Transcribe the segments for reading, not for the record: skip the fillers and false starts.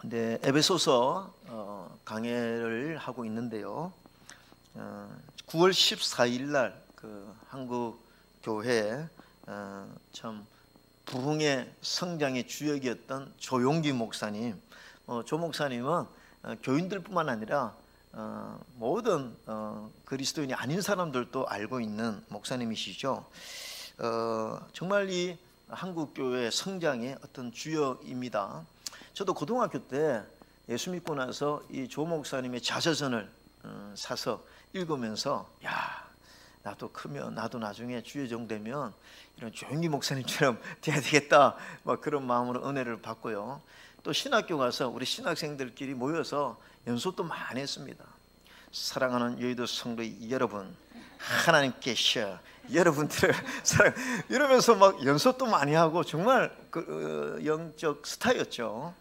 네, 에베소서 강해를 하고 있는데요. 9월 14일 날 한국 교회 참 부흥의 성장의 주역이었던 조용기 목사님, 조 목사님은 교인들뿐만 아니라 모든 그리스도인이 아닌 사람들도 알고 있는 목사님이시죠. 정말 이 한국 교회 성장의 어떤 주역입니다. 저도 고등학교 때 예수 믿고 나서 이 조 목사님의 자서전을 사서 읽으면서 야, 나도 크면 나도 나중에 주여정 되면 이런 조용기 목사님처럼 돼야 되겠다, 막 그런 마음으로 은혜를 받고요. 또 신학교 가서 우리 신학생들끼리 모여서 연수도 많이 했습니다. 사랑하는 여의도 성도 여러분, 하나님께서 여러분들을 사랑, 이러면서 막 연습도 많이 하고 정말 영적 스타였죠.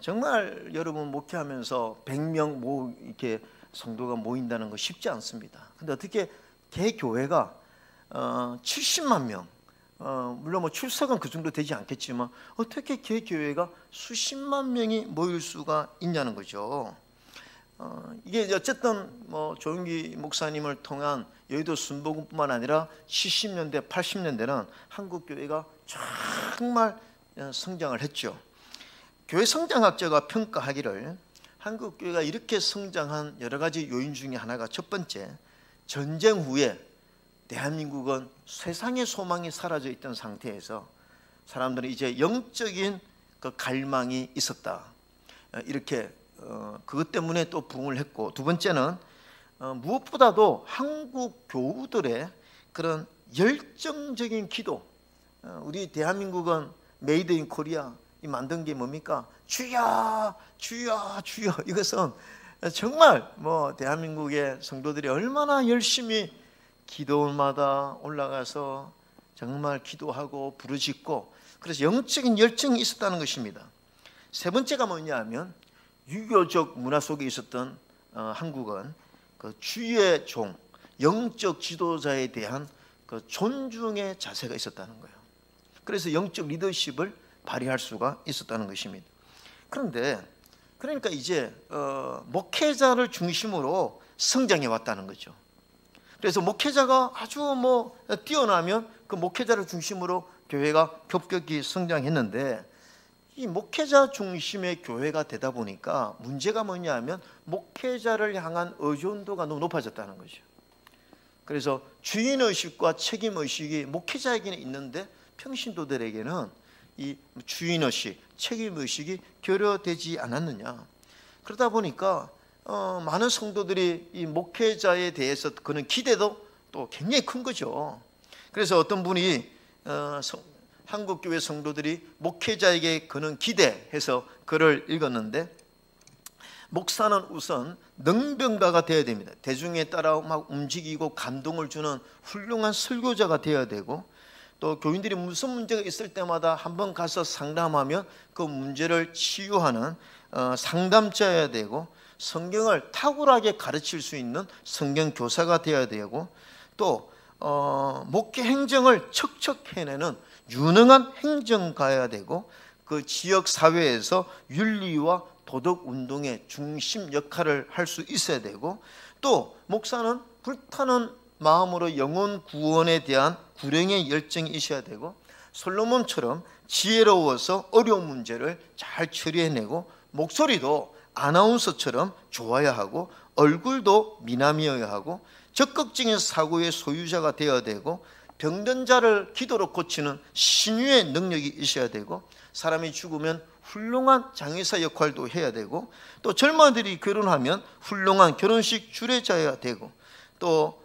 정말 여러분 목회하면서 100명 이렇게 성도가 모인다는 거 쉽지 않습니다. 근데 어떻게 개교회가 70만 명, 물론 뭐 출석은 그 정도 되지 않겠지만 어떻게 개교회가 수십만 명이 모일 수가 있냐는 거죠. 이게 어쨌든 뭐 조용기 목사님을 통한 여의도 순복음뿐만 아니라 70년대, 80년대는 한국 교회가 정말 성장을 했죠. 교회 성장학자가 평가하기를 한국 교회가 이렇게 성장한 여러 가지 요인 중에 하나가, 첫 번째, 전쟁 후에 대한민국은 세상의 소망이 사라져 있던 상태에서 사람들은 이제 영적인 그 갈망이 있었다, 이렇게 그것 때문에 또 부흥을 했고, 두 번째는 무엇보다도 한국 교우들의 그런 열정적인 기도. 우리 대한민국은 메이드 인 코리아 이 만든 게 뭡니까? 주여 주여 주여. 이것은 정말 뭐 대한민국의 성도들이 얼마나 열심히 기도마다 올라가서 정말 기도하고 부르짖고, 그래서 영적인 열정이 있었다는 것입니다. 세 번째가 뭐냐 하면 유교적 문화 속에 있었던 한국은 그 주의 종, 영적 지도자에 대한 그 존중의 자세가 있었다는 거예요. 그래서 영적 리더십을 발휘할 수가 있었다는 것입니다. 그런데 그러니까 이제 목회자를 중심으로 성장해 왔다는 거죠. 그래서 목회자가 아주 뭐 뛰어나면 그 목회자를 중심으로 교회가 급격히 성장했는데, 이 목회자 중심의 교회가 되다 보니까 문제가 뭐냐 하면 목회자를 향한 의존도가 너무 높아졌다는 거죠. 그래서 주인의식과 책임의식이 목회자에게는 있는데 평신도들에게는 이 주인의식, 책임의식이 결여되지 않았느냐. 그러다 보니까 많은 성도들이 이 목회자에 대해서 그런 기대도 또 굉장히 큰 거죠. 그래서 어떤 분이 한국교회 성도들이 목회자에게 그는 기대해서 글을 읽었는데, 목사는 우선 능병가가 되어야 됩니다. 대중에 따라 막 움직이고 감동을 주는 훌륭한 설교자가 되어야 되고, 또 교인들이 무슨 문제가 있을 때마다 한번 가서 상담하면 그 문제를 치유하는 상담자여야 되고, 성경을 탁월하게 가르칠 수 있는 성경 교사가 되어야 되고, 또 목회 행정을 척척 해내는 유능한 행정가여야 되고, 그 지역 사회에서 윤리와 도덕 운동의 중심 역할을 할 수 있어야 되고, 또 목사는 불타는 마음으로 영혼 구원에 대한 구령의 열정이 있어야 되고, 솔로몬처럼 지혜로워서 어려운 문제를 잘 처리해내고, 목소리도 아나운서처럼 좋아야 하고, 얼굴도 미남이어야 하고, 적극적인 사고의 소유자가 되어야 되고, 병든 자를 기도로 고치는 신유의 능력이 있어야 되고, 사람이 죽으면 훌륭한 장의사 역할도 해야 되고, 또 젊은이들이 결혼하면 훌륭한 결혼식 주례자여야 되고, 또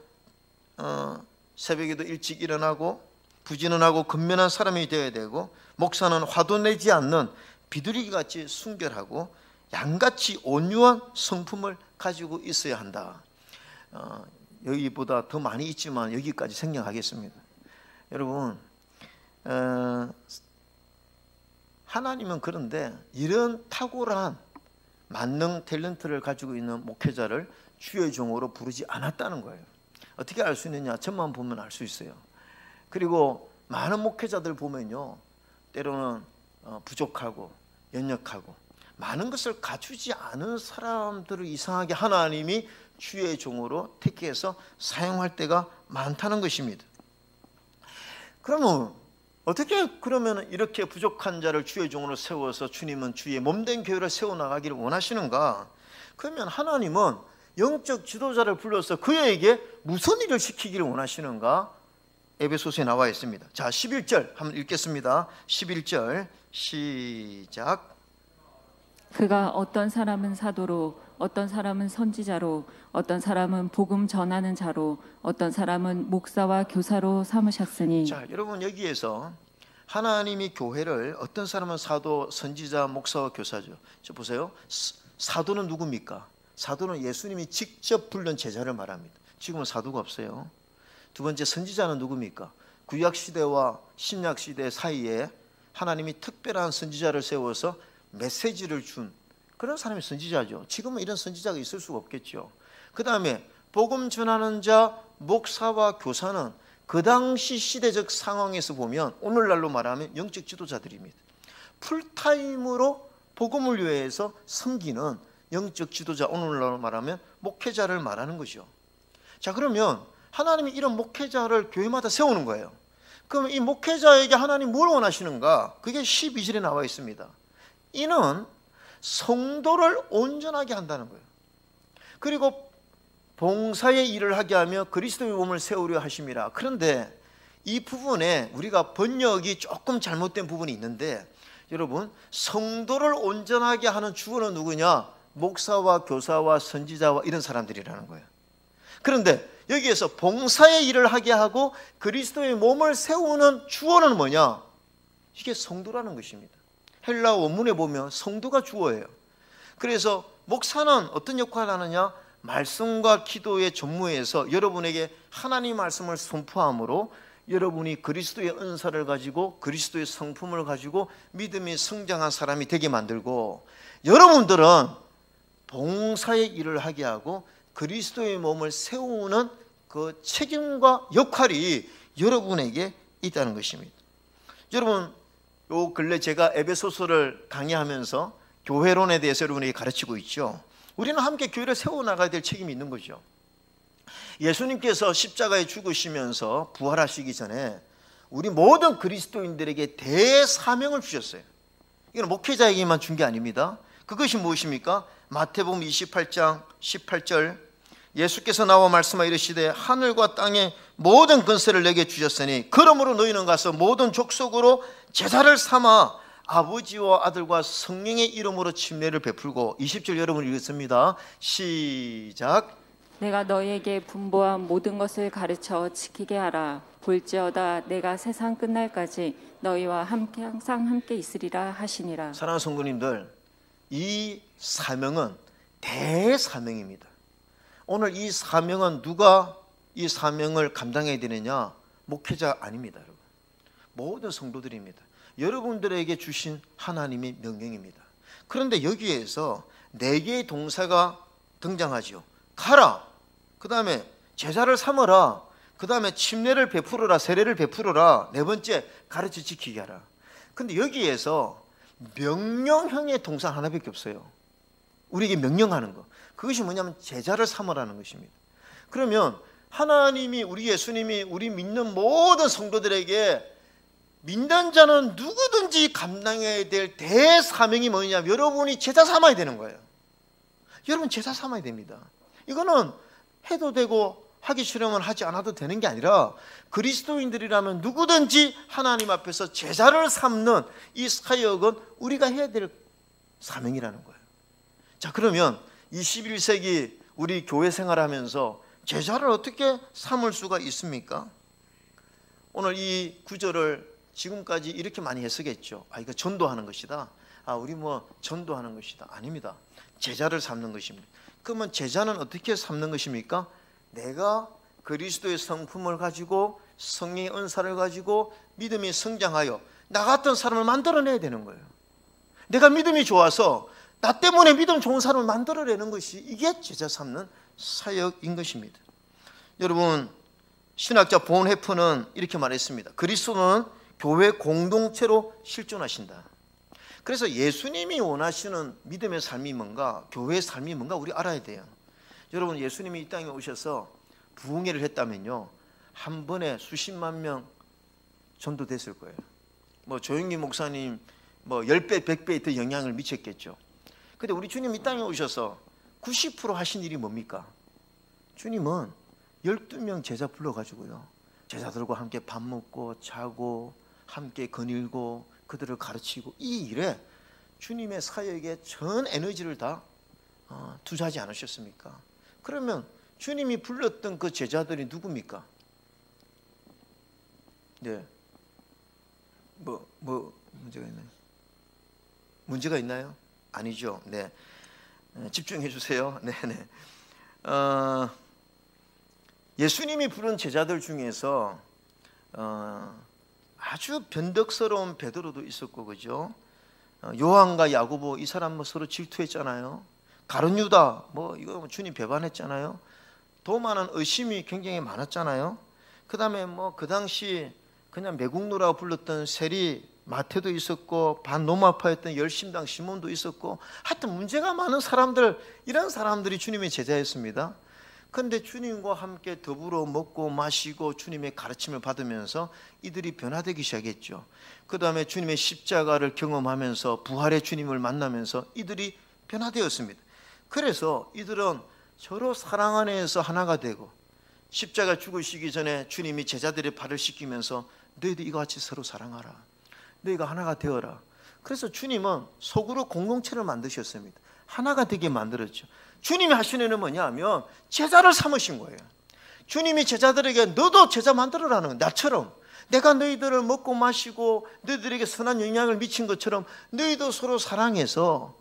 새벽에도 일찍 일어나고 부지런하고 근면한 사람이 되어야 되고, 목사는 화도 내지 않는 비둘기같이 순결하고 양같이 온유한 성품을 가지고 있어야 한다. 여기보다 더 많이 있지만 여기까지 생략하겠습니다. 여러분, 하나님은 그런데 이런 탁월한 만능 탤런트를 가지고 있는 목회자를 주의 종으로 부르지 않았다는 거예요. 어떻게 알 수 있느냐? 저만 보면 알 수 있어요. 그리고 많은 목회자들 보면요, 때로는 부족하고 연약하고 많은 것을 갖추지 않은 사람들을 이상하게 하나님이 주의 종으로 택해서 사용할 때가 많다는 것입니다. 그러면 어떻게 그러면 이렇게 부족한 자를 주의 종으로 세워서 주님은 주의 몸된 교회를 세워나가기를 원하시는가? 그러면 하나님은 영적 지도자를 불러서 그에게 무슨 일을 시키기를 원하시는가? 에베소서에 나와 있습니다. 자, 11절 한번 읽겠습니다. 11절 시작. 그가 어떤 사람은 사도로, 어떤 사람은 선지자로, 어떤 사람은 복음 전하는 자로, 어떤 사람은 목사와 교사로 삼으셨으니. 자, 여러분 여기에서 하나님이 교회를 어떤 사람은 사도, 선지자, 목사와 교사죠. 저 보세요. 사도는 누굽니까? 사도는 예수님이 직접 부른 제자를 말합니다. 지금은 사도가 없어요. 두 번째, 선지자는 누굽니까? 구약 시대와 신약 시대 사이에 하나님이 특별한 선지자를 세워서 메시지를 준 그런 사람이 선지자죠. 지금은 이런 선지자가 있을 수가 없겠죠. 그 다음에 복음 전하는 자, 목사와 교사는 그 당시 시대적 상황에서 보면 오늘날로 말하면 영적 지도자들입니다. 풀타임으로 복음을 위해서 섬기는 영적 지도자, 오늘날로 말하면 목회자를 말하는 것이죠. 자, 그러면 하나님이 이런 목회자를 교회마다 세우는 거예요. 그럼 이 목회자에게 하나님 뭘 원하시는가? 그게 12절에 나와 있습니다. 이는 성도를 온전하게 한다는 거예요. 그리고 봉사의 일을 하게 하며 그리스도의 몸을 세우려 하심이라. 그런데 이 부분에 우리가 번역이 조금 잘못된 부분이 있는데, 여러분, 성도를 온전하게 하는 주어는 누구냐? 목사와 교사와 선지자와 이런 사람들이라는 거예요. 그런데 여기에서 봉사의 일을 하게 하고 그리스도의 몸을 세우는 주어는 뭐냐? 이게 성도라는 것입니다. 헬라 원문에 보면 성도가 주어예요. 그래서 목사는 어떤 역할을 하느냐? 말씀과 기도의 전무에서 여러분에게 하나님 말씀을 선포함으로 여러분이 그리스도의 은사를 가지고 그리스도의 성품을 가지고 믿음이 성장한 사람이 되게 만들고, 여러분들은 봉사의 일을 하게 하고 그리스도의 몸을 세우는 그 책임과 역할이 여러분에게 있다는 것입니다. 여러분, 요 근래 제가 에베소서를 강의하면서 교회론에 대해서 여러분에게 가르치고 있죠. 우리는 함께 교회를 세워나가야 될 책임이 있는 거죠. 예수님께서 십자가에 죽으시면서 부활하시기 전에 우리 모든 그리스도인들에게 대사명을 주셨어요. 이건 목회자에게만 준 게 아닙니다. 그것이 무엇입니까? 마태복음 28장 18절, 예수께서 나와 말씀하여 이르시되 하늘과 땅의 모든 권세를 내게 주셨으니 그러므로 너희는 가서 모든 족속으로 제자를 삼아 아버지와 아들과 성령의 이름으로 침례를 베풀고, 20절 여러분 읽겠습니다. 시작. 내가 너희에게 분부한 모든 것을 가르쳐 지키게 하라. 볼지어다 내가 세상 끝날까지 너희와 함께 항상 함께 있으리라 하시니라. 사랑하는 성도님들, 이 사명은 대사명입니다. 오늘 이 사명은 누가 이 사명을 감당해야 되느냐? 목회자 아닙니다, 여러분. 모든 성도들입니다. 여러분들에게 주신 하나님의 명령입니다. 그런데 여기에서 4개의 동사가 등장하죠. 가라, 그 다음에 제자를 삼으라, 그 다음에 침례를 베풀어라, 세례를 베풀어라, 4번째 가르쳐 지키게 하라. 근데 여기에서 명령형의 동사 하나밖에 없어요. 우리에게 명령하는 거. 그것이 뭐냐면 제자를 삼으라는 것입니다. 그러면 하나님이, 우리 예수님이 우리 믿는 모든 성도들에게 믿는 자는 누구든지 감당해야 될 대사명이 뭐냐면 여러분이 제자 삼아야 되는 거예요. 여러분 제자 삼아야 됩니다. 이거는 해도 되고 하기 싫으면 하지 않아도 되는 게 아니라 그리스도인들이라면 누구든지 하나님 앞에서 제자를 삼는 이 사역은 우리가 해야 될 사명이라는 거예요. 자, 그러면 21세기 우리 교회 생활하면서 제자를 어떻게 삼을 수가 있습니까? 오늘 이 구절을 지금까지 이렇게 많이 해석했죠. 이거 전도하는 것이다. 우리 전도하는 것이다. 아닙니다. 제자를 삼는 것입니다. 그러면 제자는 어떻게 삼는 것입니까? 내가 그리스도의 성품을 가지고 성령의 은사를 가지고 믿음이 성장하여 나 같은 사람을 만들어내야 되는 거예요. 내가 믿음이 좋아서 나 때문에 믿음 좋은 사람을 만들어내는 것이, 이게 제자 삼는 사역인 것입니다. 여러분, 신학자 본 헤프는 이렇게 말했습니다. 그리스도는 교회 공동체로 실존하신다. 그래서 예수님이 원하시는 믿음의 삶이 뭔가, 교회의 삶이 뭔가 우리 알아야 돼요. 여러분, 예수님이 이 땅에 오셔서 부흥회를 했다면요, 한 번에 수십만 명 전도됐을 거예요. 뭐 조영기 목사님 뭐 10배, 100배 더 영향을 미쳤겠죠. 근데 우리 주님 이 땅에 오셔서 90% 하신 일이 뭡니까? 주님은 12명 제자 불러가지고요, 제자들과 함께 밥 먹고 자고 함께 거닐고 그들을 가르치고, 이 일에 주님의 사역에 전 에너지를 다 투자하지 않으셨습니까? 그러면 주님이 불렀던 그 제자들이 누굽니까? 네, 문제가 있나요? 문제가 있나요? 아니죠. 네, 집중해 주세요. 네. 예수님이 부른 제자들 중에서 아주 변덕스러운 베드로도 있었고, 그죠? 요한과 야고보, 이 사람 뭐 서로 질투했잖아요. 가룟 유다, 뭐 이거 주님 배반했잖아요. 도마는 의심이 굉장히 많았잖아요. 그 다음에 뭐 그 당시 그냥 매국노라고 불렀던 세리 마태도 있었고, 반로마파였던 열심당 시몬도 있었고, 하여튼 문제가 많은 사람들, 이런 사람들이 주님의 제자였습니다. 그런데 주님과 함께 더불어 먹고 마시고 주님의 가르침을 받으면서 이들이 변화되기 시작했죠. 그 다음에 주님의 십자가를 경험하면서 부활의 주님을 만나면서 이들이 변화되었습니다. 그래서 이들은 서로 사랑 안에서 하나가 되고, 십자가 죽으시기 전에 주님이 제자들의 발을 씻기면서 너희도 이와 같이 서로 사랑하라, 너희가 하나가 되어라. 그래서 주님은 속으로 공동체를 만드셨습니다. 하나가 되게 만들었죠. 주님이 하신 일은 뭐냐면 제자를 삼으신 거예요. 주님이 제자들에게 너도 제자 만들어라는 거예요. 나처럼 내가 너희들을 먹고 마시고 너희들에게 선한 영향을 미친 것처럼 너희도 서로 사랑해서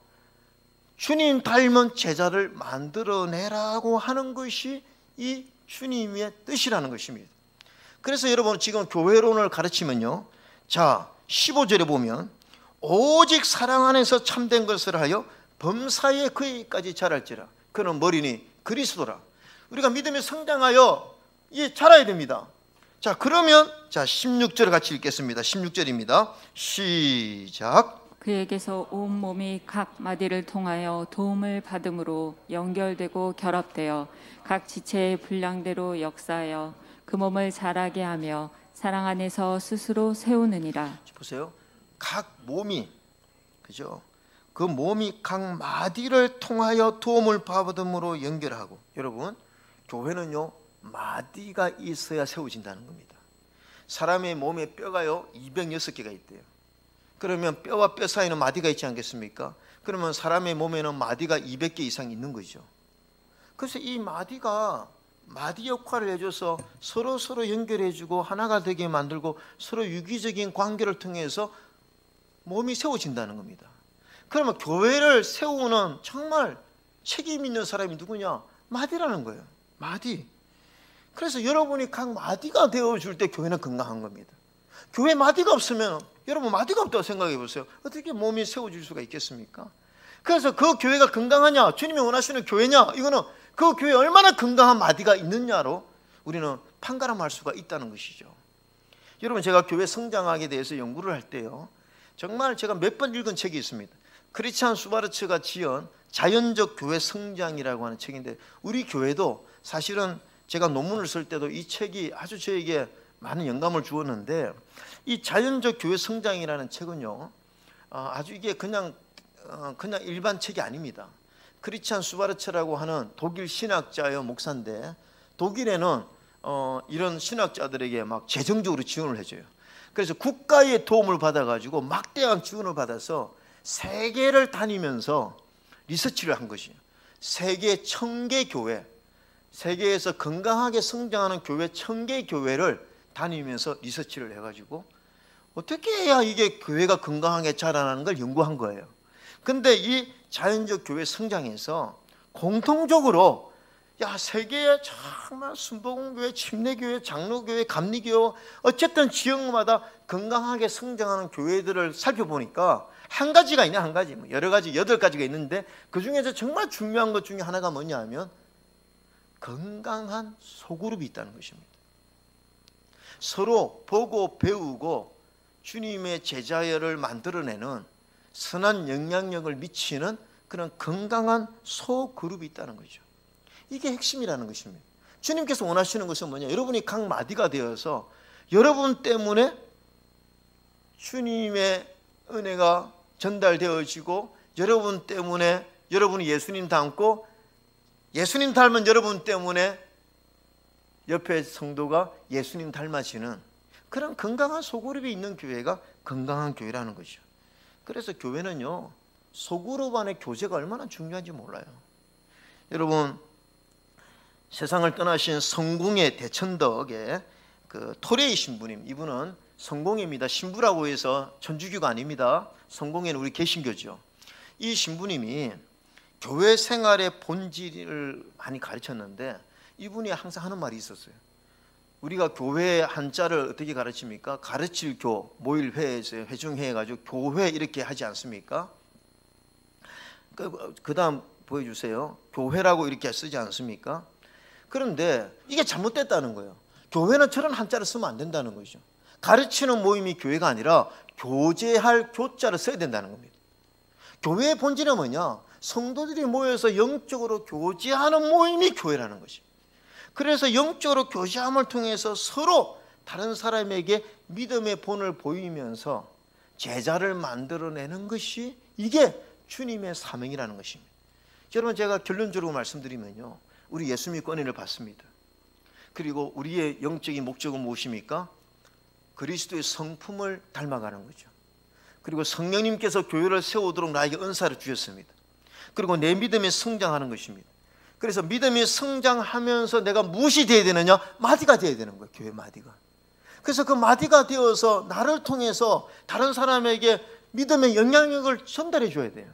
주님 닮은 제자를 만들어내라고 하는 것이 이 주님의 뜻이라는 것입니다. 그래서 여러분, 지금 교회론을 가르치면요, 자 15절에 보면 오직 사랑 안에서 참된 것을 하여 범사에 그에까지 자랄지라. 그는 머리니 그리스도라. 우리가 믿음에 성장하여 자라야 됩니다. 자, 그러면 16절 같이 읽겠습니다. 16절입니다. 시작. 그에게서 온 몸이 각 마디를 통하여 도움을 받음으로 연결되고 결합되어 각 지체의 분량대로 역사하여 그 몸을 자라게 하며 사랑 안에서 스스로 세우느니라. 보세요. 각 몸이, 그죠? 그 몸이 각 마디를 통하여 도움을 받음으로 연결하고. 여러분, 교회는요 마디가 있어야 세워진다는 겁니다. 사람의 몸에 뼈가요 206개가 있대요. 그러면 뼈와 뼈 사이는 마디가 있지 않겠습니까? 그러면 사람의 몸에는 마디가 200개 이상 있는 거죠. 그래서 이 마디가 마디 역할을 해줘서 서로 연결해주고 하나가 되게 만들고 서로 유기적인 관계를 통해서 몸이 세워진다는 겁니다. 그러면 교회를 세우는 정말 책임 있는 사람이 누구냐? 마디라는 거예요. 마디. 그래서 여러분이 각 마디가 되어줄 때 교회는 건강한 겁니다. 교회 마디가 없으면, 여러분 마디가 없다고 생각해 보세요. 어떻게 몸이 세워질 수가 있겠습니까? 그래서 그 교회가 건강하냐, 주님이 원하시는 교회냐, 이거는 그 교회에 얼마나 건강한 마디가 있느냐로 우리는 판가름할 수가 있다는 것이죠. 여러분, 제가 교회 성장학에 대해서 연구를 할 때요, 정말 제가 몇 번 읽은 책이 있습니다. 크리스찬 수바르츠가 지은 자연적 교회 성장이라고 하는 책인데, 우리 교회도 사실은 제가 논문을 쓸 때도 이 책이 아주 저에게 많은 영감을 주었는데, 이 자연적 교회 성장이라는 책은요, 아주 이게 그냥 일반 책이 아닙니다. 크리스찬 수바르츠라고 하는 독일 신학자여 목사인데, 독일에는 이런 신학자들에게 막 재정적으로 지원을 해줘요. 그래서 국가의 도움을 받아가지고 막대한 지원을 받아서 세계를 다니면서 리서치를 한 것이에요. 세계 1000개 교회, 세계에서 건강하게 성장하는 교회 1000개 교회를 다니면서 리서치를 해가지고 어떻게 해야 이게 교회가 건강하게 자라나는 걸 연구한 거예요. 근데 이 자연적 교회 성장에서 공통적으로 세계에 정말 순복음교회, 침례교회, 장로교회, 감리교회, 어쨌든 지역마다 건강하게 성장하는 교회들을 살펴보니까 한 가지가 있냐, 한 가지, 여러 가지, 8가지가 있는데 그 중에서 정말 중요한 것 중에 하나가 뭐냐 하면 건강한 소그룹이 있다는 것입니다. 서로 보고 배우고 주님의 제자열을 만들어내는 선한 영향력을 미치는 그런 건강한 소그룹이 있다는 거죠. 이게 핵심이라는 것입니다. 주님께서 원하시는 것은 뭐냐? 여러분이 각 마디가 되어서 여러분 때문에 주님의 은혜가 전달되어지고, 여러분 때문에 여러분이 예수님 닮고, 예수님 닮은 여러분 때문에 옆에 성도가 예수님 닮아지는 그런 건강한 소그룹이 있는 교회가 건강한 교회라는 거죠. 그래서 교회는요, 소그룹 안의 교제가 얼마나 중요한지 몰라요. 여러분, 세상을 떠나신 성공의 대천덕의 그 토레이 신부님, 이분은 성공회입니다. 신부라고 해서 천주교가 아닙니다. 성공회는 우리 개신교죠. 이 신부님이 교회 생활의 본질을 많이 가르쳤는데, 이분이 항상 하는 말이 있었어요. 우리가 교회 한자를 어떻게 가르칩니까? 가르칠 교, 모일 회에서 회중회 해가지고 교회 이렇게 하지 않습니까? 그 다음 보여주세요. 교회라고 이렇게 쓰지 않습니까? 그런데 이게 잘못됐다는 거예요. 교회는 저런 한자를 쓰면 안 된다는 거죠. 가르치는 모임이 교회가 아니라 교제할 교자를 써야 된다는 겁니다. 교회의 본질은 뭐냐? 성도들이 모여서 영적으로 교제하는 모임이 교회라는 것이. 그래서 영적으로 교제함을 통해서 서로 다른 사람에게 믿음의 본을 보이면서 제자를 만들어내는 것이, 이게 주님의 사명이라는 것입니다. 여러분, 제가 결론적으로 말씀드리면요, 우리 예수 믿고 은혜를 받습니다. 그리고 우리의 영적인 목적은 무엇입니까? 그리스도의 성품을 닮아가는 거죠. 그리고 성령님께서 교회를 세우도록 나에게 은사를 주셨습니다. 그리고 내 믿음이 성장하는 것입니다. 그래서 믿음이 성장하면서 내가 무엇이 되어야 되느냐? 마디가 되어야 되는 거예요. 교회 마디가. 그래서 그 마디가 되어서 나를 통해서 다른 사람에게 믿음의 영향력을 전달해 줘야 돼요.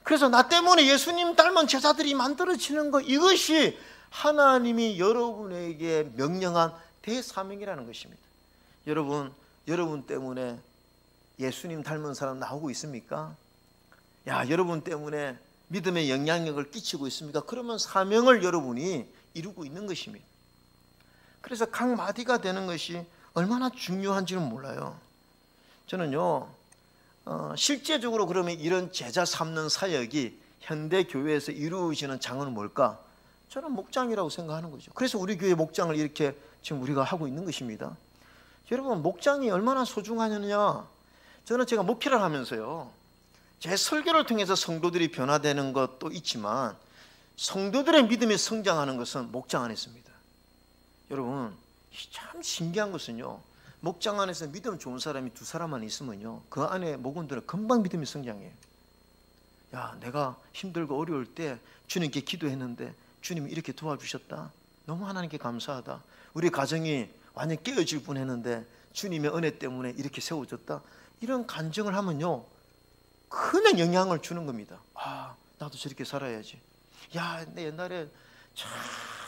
그래서 나 때문에 예수님 닮은 제자들이 만들어지는 것, 이것이 하나님이 여러분에게 명령한 대사명이라는 것입니다. 여러분 때문에 예수님 닮은 사람 나오고 있습니까? 여러분 때문에 믿음의 영향력을 끼치고 있습니까? 그러면 사명을 여러분이 이루고 있는 것입니다. 그래서 각 마디가 되는 것이 얼마나 중요한지는 몰라요. 저는요, 실제적으로 그러면 이런 제자 삼는 사역이 현대 교회에서 이루어지는 장은 뭘까? 저는 목장이라고 생각하는 거죠. 그래서 우리 교회 목장을 이렇게 지금 우리가 하고 있는 것입니다. 여러분, 목장이 얼마나 소중하느냐? 저는 제가 목회를 하면서요, 제 설교를 통해서 성도들이 변화되는 것도 있지만 성도들의 믿음이 성장하는 것은 목장 안에 있습니다. 여러분, 참 신기한 것은요, 목장 안에서 믿음 좋은 사람이 두 사람만 있으면요, 그 안에 목원들은 금방 믿음이 성장해요. 내가 힘들고 어려울 때 주님께 기도했는데 주님이 이렇게 도와주셨다. 너무 하나님께 감사하다. 우리 가정이 완전 깨어질 뻔했는데 주님의 은혜 때문에 이렇게 세워졌다. 이런 간증을 하면요, 큰 영향을 주는 겁니다. 나도 저렇게 살아야지. 내 옛날에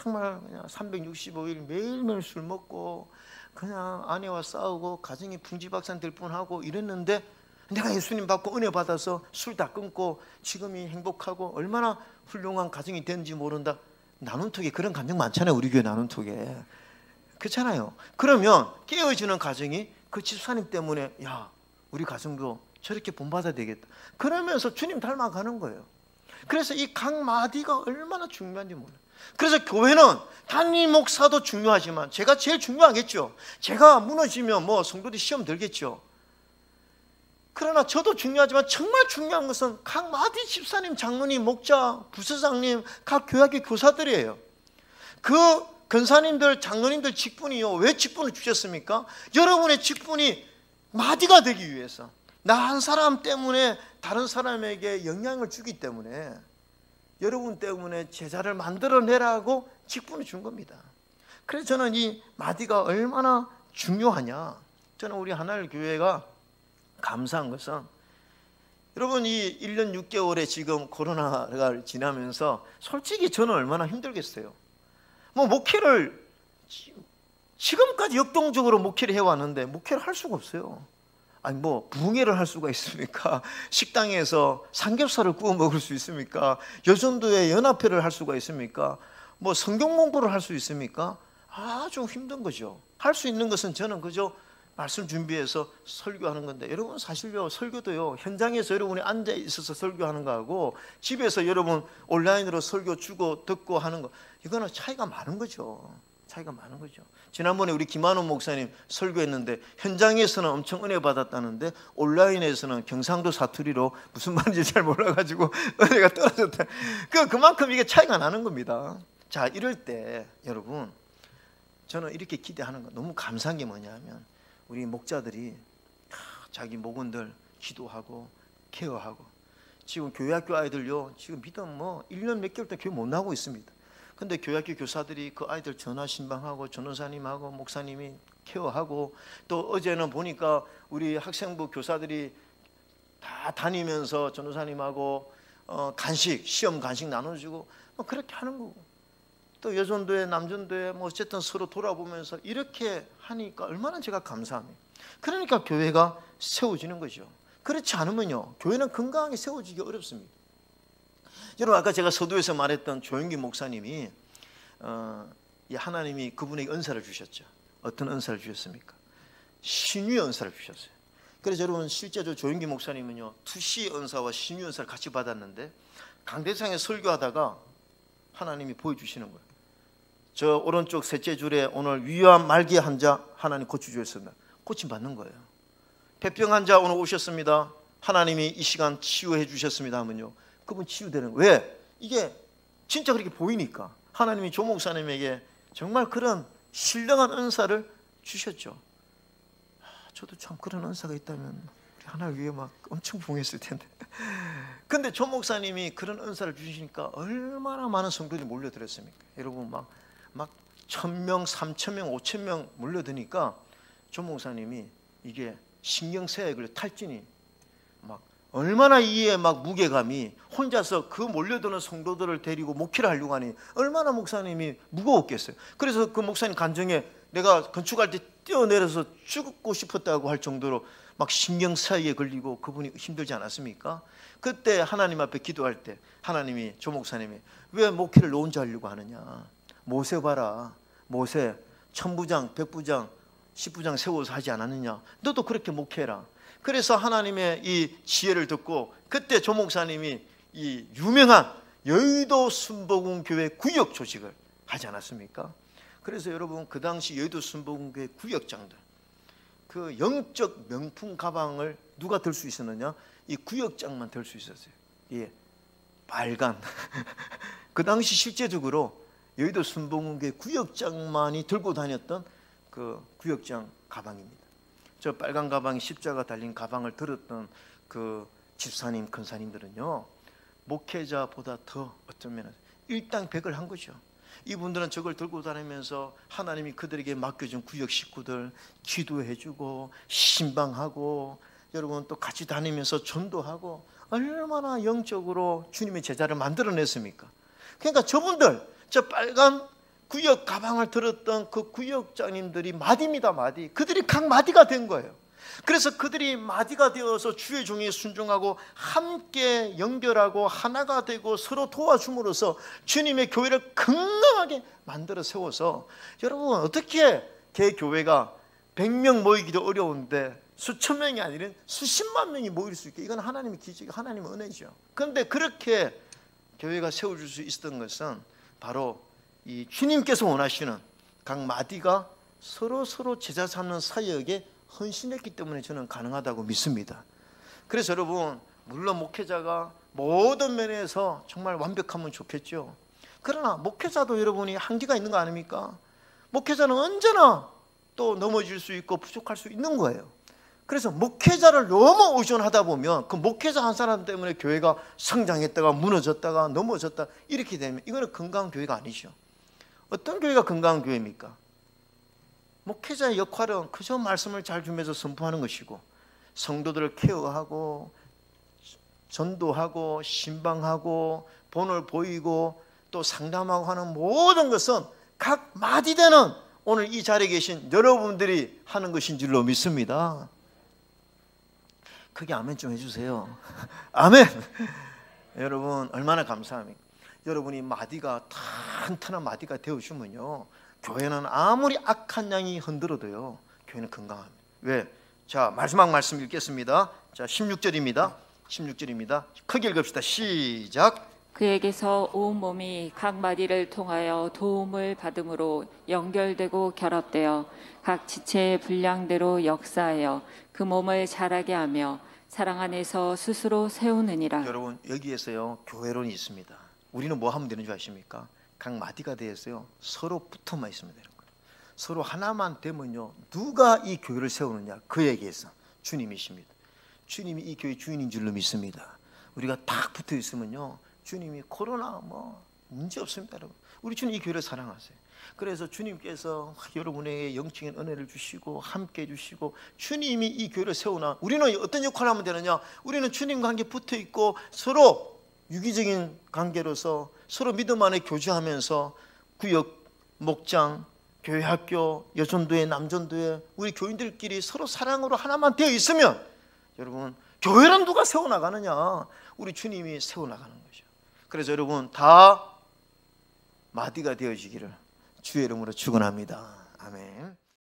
정말 그냥 365일 매일매일 술 먹고 그냥 아내와 싸우고 가정이 풍지박산될 뻔하고 이랬는데, 내가 예수님 받고 은혜 받아서 술 다 끊고 지금이 행복하고 얼마나 훌륭한 가정이 되는지 모른다. 나눔톡에 그런 감정 많잖아요. 우리 교회 나눔톡에. 그렇잖아요. 그러면 깨어지는 가정이 그 집사님 때문에 우리 가정도 저렇게 본받아야 되겠다. 그러면서 주님 닮아가는 거예요. 그래서 이 각 마디가 얼마나 중요한지 몰라요. 그래서 교회는 담임 목사도 중요하지만 제가 제일 중요하겠죠. 제가 무너지면 성도들이 시험 들겠죠. 그러나 저도 중요하지만 정말 중요한 것은 각 마디 집사님, 장로님, 목자, 부서장님, 각 교회학교 교사들이에요. 그 권사님들, 장로님들 직분이요, 왜 직분을 주셨습니까? 여러분의 직분이 마디가 되기 위해서, 나 한 사람 때문에 다른 사람에게 영향을 주기 때문에, 여러분 때문에 제자를 만들어내라고 직분을 준 겁니다. 그래서 저는 이 마디가 얼마나 중요하냐, 저는 우리 하나님 교회가 감사한 것은, 여러분 이 1년 6개월에 지금 코로나가 지나면서 솔직히 저는 얼마나 힘들겠어요. 목회를 지금까지 역동적으로 목회를 해왔는데 목회를 할 수가 없어요. 부흥회를 할 수가 있습니까? 식당에서 삼겹살을 구워 먹을 수 있습니까? 여전도에 연합회를 할 수가 있습니까? 성경 공부를 할 수 있습니까? 아주 힘든 거죠. 할 수 있는 것은 저는 그저 말씀 준비해서 설교하는 건데, 여러분 사실요 설교도요 현장에서 여러분이 앉아 있어서 설교하는 거하고 집에서 여러분 온라인으로 설교 주고 듣고 하는 거, 이거는 차이가 많은 거죠. 차이가 많은 거죠. 지난번에 우리 김한원 목사님 설교했는데 현장에서는 엄청 은혜 받았다는데 온라인에서는 경상도 사투리로 무슨 말인지 잘 몰라가지고 은혜가 떨어졌다. 그만큼 이게 차이가 나는 겁니다. 자, 이럴 때 여러분, 저는 이렇게 기대하는 거 너무 감사한 게 뭐냐면, 우리 목자들이 자기 목원들 기도하고 케어하고, 지금 교회학교 아이들요 지금 믿음 1년 몇 개월 동안 교회 못 나오고 있습니다. 근데 교회학교 교사들이 그 아이들 전화 신방하고 전도사님하고 목사님이 케어하고, 또 어제는 보니까 우리 학생부 교사들이 다 다니면서 전도사님하고 간식, 시험 간식 나눠주고 그렇게 하는 거고, 또 여전도회 남전도회 어쨌든 서로 돌아보면서 이렇게 하니까 얼마나 제가 감사합니다. 그러니까 교회가 세워지는 거죠. 그렇지 않으면요 교회는 건강하게 세워지기 어렵습니다. 여러분, 아까 제가 서두에서 말했던 조영기 목사님이 하나님이 그분에게 은사를 주셨죠. 어떤 은사를 주셨습니까? 신유의 은사를 주셨어요. 그래서 여러분, 실제로 조영기 목사님은요 투시 은사와 신유 은사를 같이 받았는데, 강대상에 설교하다가 하나님이 보여주시는 거예요. 저 오른쪽 셋째 줄에 오늘 위암 말기 환자 하나님 고쳐주셨습니다. 고침 받는 거예요. 폐병 환자 오늘 오셨습니다. 하나님이 이 시간 치유해 주셨습니다 하면요 그분 치유되는 거예요. 왜? 이게 진짜 그렇게 보이니까 하나님이 조 목사님에게 정말 그런 신령한 은사를 주셨죠. 저도 참 그런 은사가 있다면 하나님 위해 막 엄청 부응했을 텐데. 근데 조 목사님이 그런 은사를 주시니까 얼마나 많은 성도들이 몰려들었습니까? 여러분, 막 1,000명, 3,000명, 5,000명 몰려드니까 조 목사님이 이게 신경쇠약에 걸려 탈진이 막 얼마나 이에 막 무게감이, 혼자서 그 몰려드는 성도들을 데리고 목회를 하려고 하니 얼마나 목사님이 무거웠겠어요. 그래서 그 목사님 간증에 내가 건축할 때 뛰어내려서 죽고 싶었다고 할 정도로 막 신경쇠약에 걸리고 그분이 힘들지 않았습니까? 그때 하나님 앞에 기도할 때 하나님이 조 목사님이 왜 목회를 너 혼자 하려고 하느냐, 모세 봐라, 모세 1000부장 100부장 10부장 세워서 하지 않았느냐, 너도 그렇게 목회해라. 그래서 하나님의 이 지혜를 듣고 그때 조 목사님이 이 유명한 여의도 순복음교회 구역 조직을 하지 않았습니까? 그래서 여러분, 그 당시 여의도 순복음교회 구역장들, 그 영적 명품 가방을 누가 들 수 있었느냐? 이 구역장만 들 수 있었어요. 예, 빨간 그 당시 실제적으로 여의도 순복음교회 구역장만이 들고 다녔던 그 구역장 가방입니다. 저 빨간 가방이 십자가 달린 가방을 들었던 그 집사님, 큰사님들은요 목회자보다 더 어쩌면 일당백을 한 거죠. 이분들은 저걸 들고 다니면서 하나님이 그들에게 맡겨준 구역 식구들 기도해주고 신방하고, 여러분 또 같이 다니면서 전도하고, 얼마나 영적으로 주님의 제자를 만들어냈습니까? 그러니까 저분들, 저 빨간 구역 가방을 들었던 그 구역장님들이 마디입니다. 마디. 그들이 각 마디가 된 거예요. 그래서 그들이 마디가 되어서 주의 종에 순종하고 함께 연결하고 하나가 되고 서로 도와줌으로써 주님의 교회를 건강하게 만들어 세워서, 여러분 어떻게 개교회가 100명 모이기도 어려운데 수천 명이 아니라 수십만 명이 모일 수 있게, 이건 하나님의 기적이, 하나님의 은혜죠. 그런데 그렇게 교회가 세워질 수 있었던 것은 바로 이 주님께서 원하시는 각 마디가 서로 제자 삼는 사역에 헌신했기 때문에 저는 가능하다고 믿습니다. 그래서 여러분, 물론 목회자가 모든 면에서 정말 완벽하면 좋겠죠. 그러나 목회자도 여러분이 한계가 있는 거 아닙니까? 목회자는 언제나 또 넘어질 수 있고 부족할 수 있는 거예요. 그래서 목회자를 너무 의존하다 보면 그 목회자 한 사람 때문에 교회가 성장했다가 무너졌다가 넘어졌다 이렇게 되면 이거는 건강한 교회가 아니죠. 어떤 교회가 건강한 교회입니까? 목회자의 역할은 그저 말씀을 잘 주면서 선포하는 것이고, 성도들을 케어하고 전도하고 신방하고 본을 보이고 또 상담하고 하는 모든 것은 각 마디되는 오늘 이 자리에 계신 여러분들이 하는 것인 줄로 믿습니다. 크게 아멘 좀 해주세요. 아멘. 여러분 얼마나 감사합니까? 여러분이 마디가 튼튼한 마디가 되어주면요, 교회는 아무리 악한 양이 흔들어도요 교회는 건강합니다. 왜? 자, 마지막 말씀 읽겠습니다. 자, 16절입니다. 크게 읽읍시다. 시작. 그에게서 온 몸이 각 마디를 통하여 도움을 받음으로 연결되고 결합되어 각 지체의 분량대로 역사하여 그 몸을 자라게 하며 사랑 안에서 스스로 세우느니라. 여러분, 여기에서요 교회론이 있습니다. 우리는 뭐 하면 되는 줄 아십니까? 각 마디가 되어서요 서로 붙어만 있으면 되는 거예요. 서로 하나만 되면요, 누가 이 교회를 세우느냐? 그에게서 주님이십니다. 주님이 이 교회 주인인 줄로 믿습니다. 우리가 딱 붙어 있으면요, 주님이 코로나 뭐 문제 없습니다. 여러분, 우리 주님 이 교회를 사랑하세요. 그래서 주님께서 여러분에게 영적인 은혜를 주시고 함께 해주시고, 주님이 이 교회를 세우나 우리는 어떤 역할을 하면 되느냐? 우리는 주님과 함께 붙어 있고 서로 유기적인 관계로서 서로 믿음 안에 교제하면서 구역, 목장, 교회, 학교, 여전도회, 남전도회, 우리 교인들끼리 서로 사랑으로 하나만 되어 있으면, 여러분, 교회는 누가 세워나가느냐? 우리 주님이 세워나가는 거죠. 그래서 여러분, 다 마디가 되어지기를 주의 이름으로 축원합니다. 아멘.